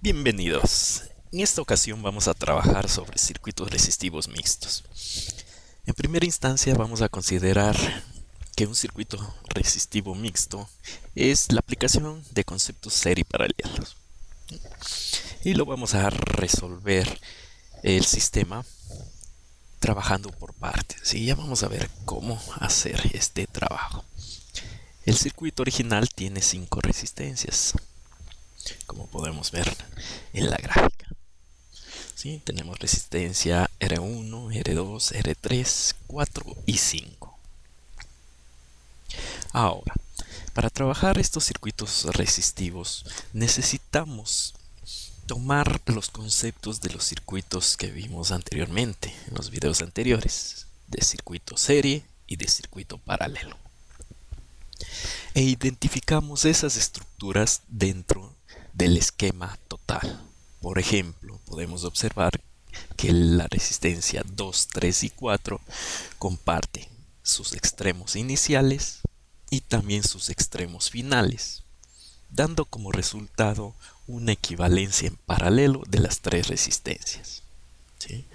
Bienvenidos. En esta ocasión vamos a trabajar sobre circuitos resistivos mixtos. En primera instancia vamos a considerar que un circuito resistivo mixto es la aplicación de conceptos seriparalelos. Y lo vamos a resolver el sistema trabajando por partes. Y ya vamos a ver cómo hacer este trabajo. El circuito original tiene 5 resistencias, como podemos ver en la gráfica. ¿Sí? Tenemos resistencia R1, R2, R3, 4 y 5. Ahora, para trabajar estos circuitos resistivos necesitamos tomar los conceptos de los circuitos que vimos anteriormente en los videos anteriores, de circuito serie y de circuito paralelo. E identificamos esas estructuras dentro del esquema total. Por ejemplo, podemos observar que la resistencia 2, 3 y 4 comparten sus extremos iniciales y también sus extremos finales, dando como resultado una equivalencia en paralelo de las 3 resistencias. ¿Sí?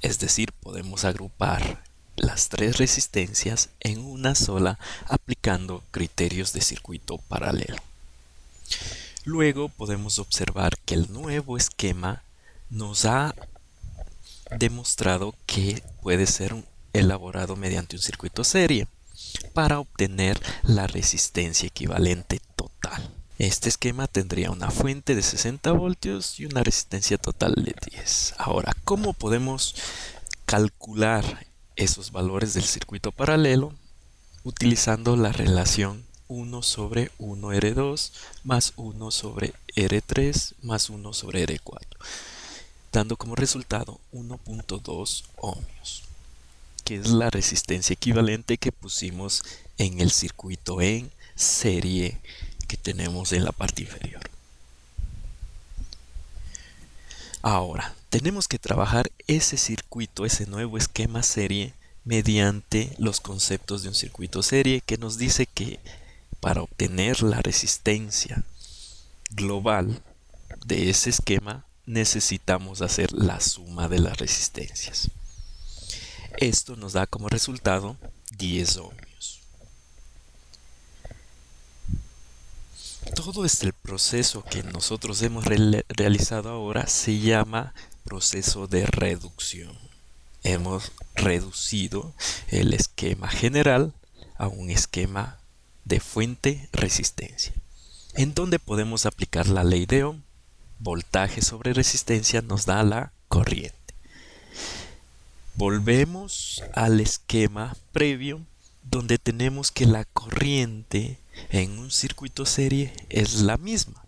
Es decir, podemos agrupar las 3 resistencias en una sola aplicando criterios de circuito paralelo. Luego podemos observar que el nuevo esquema nos ha demostrado que puede ser elaborado mediante un circuito serie para obtener la resistencia equivalente total. Este esquema tendría una fuente de 60 voltios y una resistencia total de 10. Ahora, ¿cómo podemos calcular esos valores del circuito paralelo? Utilizando la relación 1 sobre 1R2 más 1 sobre R3 más 1 sobre R4, dando como resultado 1.2 ohmios, que es la resistencia equivalente que pusimos en el circuito en serie que tenemos en la parte inferior. Ahora, tenemos que trabajar ese circuito, ese nuevo esquema serie, mediante los conceptos de un circuito serie que nos dice que para obtener la resistencia global de ese esquema necesitamos hacer la suma de las resistencias. Esto nos da como resultado 10 ohmios. Todo este proceso que nosotros hemos realizado ahora se llama proceso de reducción. Hemos reducido el esquema general a un esquema de fuente resistencia, en donde podemos aplicar la ley de Ohm. Voltaje sobre resistencia nos da la corriente. Volvemos al esquema previo, donde tenemos que la corriente en un circuito serie es la misma,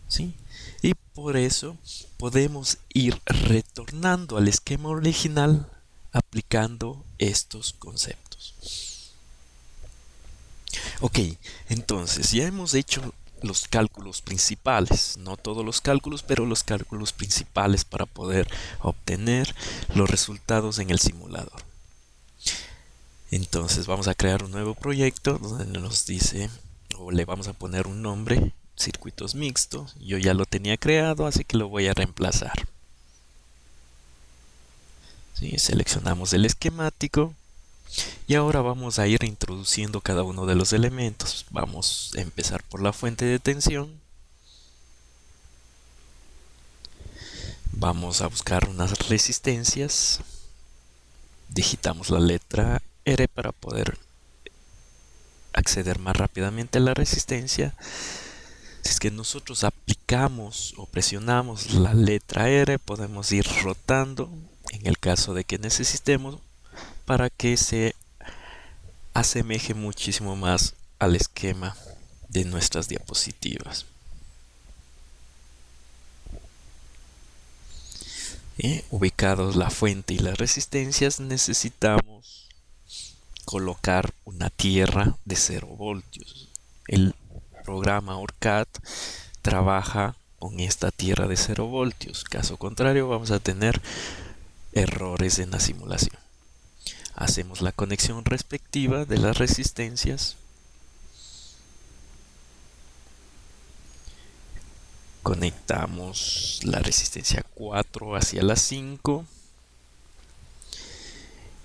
¿sí? Y por eso podemos ir retornando al esquema original aplicando estos conceptos. Ok, entonces ya hemos hecho los cálculos principales, no todos los cálculos, pero los cálculos principales para poder obtener los resultados en el simulador. Entonces vamos a crear un nuevo proyecto donde nos dice, o le vamos a poner un nombre, circuitos mixtos. Yo ya lo tenía creado, así que lo voy a reemplazar. ¿Sí? Seleccionamos el esquemático y ahora vamos a ir introduciendo cada uno de los elementos. Vamos a empezar por la fuente de tensión. Vamos a buscar unas resistencias. Digitamos la letra R para poder acceder más rápidamente a la resistencia. Si es que nosotros aplicamos o presionamos la letra R, podemos ir rotando en el caso de que necesitemos para que se asemeje muchísimo más al esquema de nuestras diapositivas. Ubicados la fuente y las resistencias, necesitamos colocar una tierra de 0 voltios. El programa ORCAD trabaja con esta tierra de 0 voltios. Caso contrario, vamos a tener errores en la simulación. Hacemos la conexión respectiva de las resistencias. Conectamos la resistencia 4 hacia la 5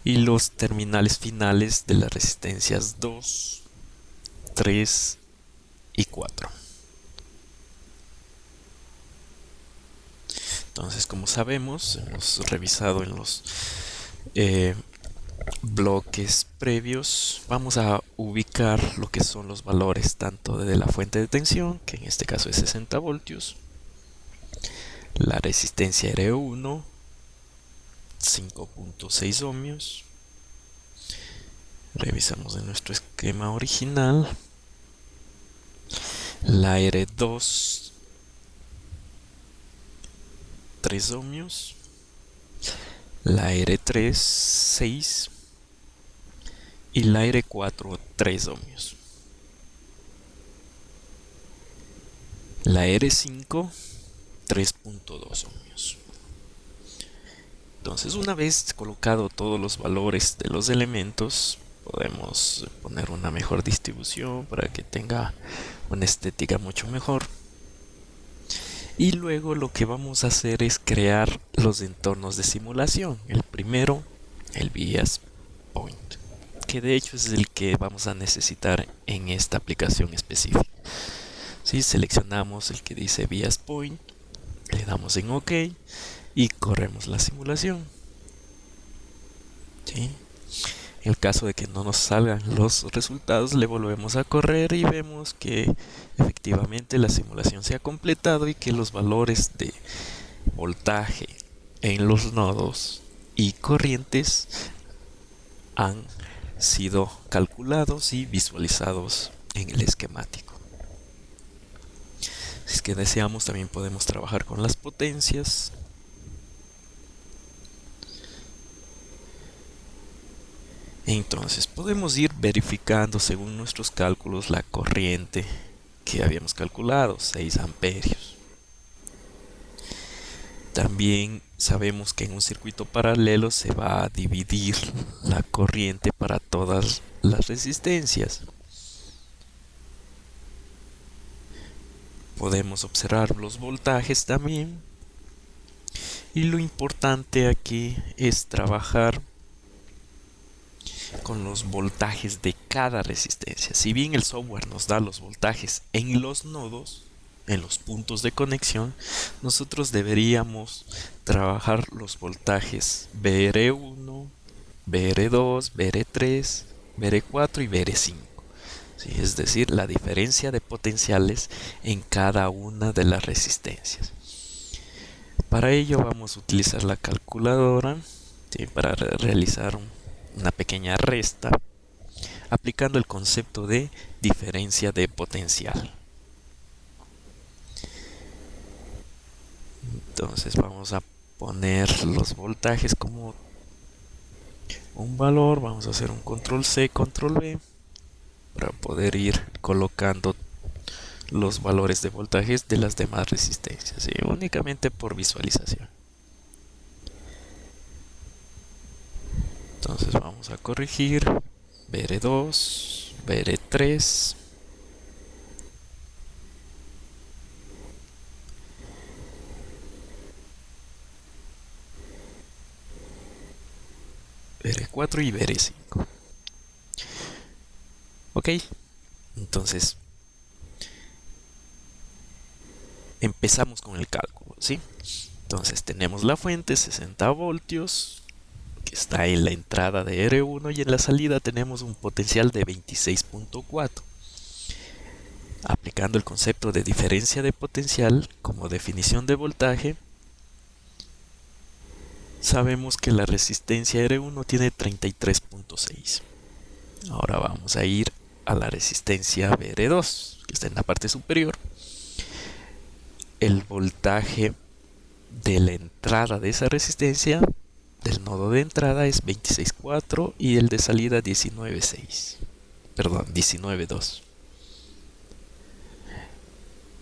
y los terminales finales de las resistencias 2, 3 y 4. Entonces, como sabemos, hemos revisado en los bloques previos, vamos a ubicar lo que son los valores tanto de la fuente de tensión, que en este caso es 60 voltios, la resistencia R1, 5.6 ohmios. Revisamos en nuestro esquema original la R2, 3 ohmios, la R3, 6 y la R4, 3 ohmios. La R5, 3.2 ohmios. Entonces, una vez colocado todos los valores de los elementos, podemos poner una mejor distribución para que tenga una estética mucho mejor. Y luego lo que vamos a hacer es crear los entornos de simulación. El primero, el Bias Point, que de hecho es el que vamos a necesitar en esta aplicación específica. Si seleccionamos el que dice Bias Point, le damos en OK y corremos la simulación. ¿Sí? En el caso de que no nos salgan los resultados, le volvemos a correr y vemos que efectivamente la simulación se ha completado y que los valores de voltaje en los nodos y corrientes han sido calculados y visualizados en el esquemático. Si es que deseamos, también podemos trabajar con las potencias. Entonces podemos ir verificando según nuestros cálculos la corriente que habíamos calculado, 6 amperios. También sabemos que en un circuito paralelo se va a dividir la corriente para todas las resistencias. Podemos observar los voltajes también. Y lo importante aquí es trabajar con los voltajes de cada resistencia. Si bien el software nos da los voltajes en los nodos, en los puntos de conexión, nosotros deberíamos trabajar los voltajes BR1, BR2, BR3, BR4 y BR5. ¿Sí? Es decir, la diferencia de potenciales en cada una de las resistencias. Para ello vamos a utilizar la calculadora, ¿sí? Para realizar una pequeña resta aplicando el concepto de diferencia de potencial. Entonces vamos a poner los voltajes como un valor, vamos a hacer un control C, control V para poder ir colocando los valores de voltajes de las demás resistencias, ¿sí? Únicamente por visualización. Entonces vamos a corregir BR2, BR3, BR4 y BR5. Ok, entonces empezamos con el cálculo, ¿sí? Entonces tenemos la fuente 60 voltios que está en la entrada de R1 y en la salida tenemos un potencial de 26.4. Aplicando el concepto de diferencia de potencial como definición de voltaje, sabemos que la resistencia R1 tiene 33.6. Ahora vamos a ir a la resistencia BR2, que está en la parte superior. El voltaje de la entrada de esa resistencia, del nodo de entrada, es 26.4 y el de salida 19.6. Perdón, 19.2.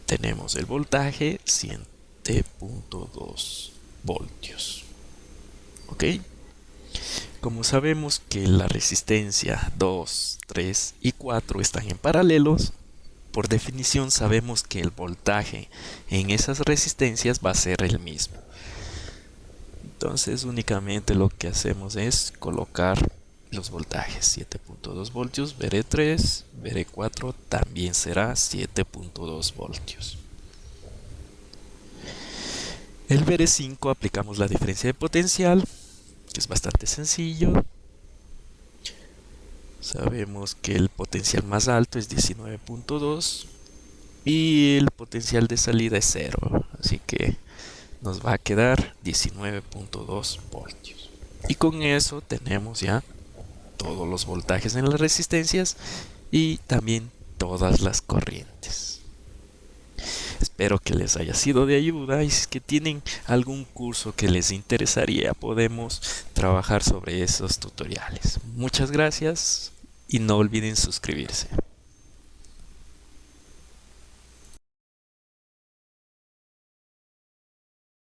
Tenemos el voltaje 7.2 voltios. ¿Ok? Como sabemos que la resistencia 2, 3 y 4 están en paralelos, por definición sabemos que el voltaje en esas resistencias va a ser el mismo. Entonces únicamente lo que hacemos es colocar los voltajes. 7.2 voltios, veré 3, veré 4 también será 7.2 voltios. El veré 5 aplicamos la diferencia de potencial, que es bastante sencillo. Sabemos que el potencial más alto es 19.2 y el potencial de salida es 0, así que nos va a quedar 19.2 voltios. Y con eso tenemos ya todos los voltajes en las resistencias y también todas las corrientes. Espero que les haya sido de ayuda, y si es que tienen algún curso que les interesaría, podemos trabajar sobre esos tutoriales. Muchas gracias y no olviden suscribirse.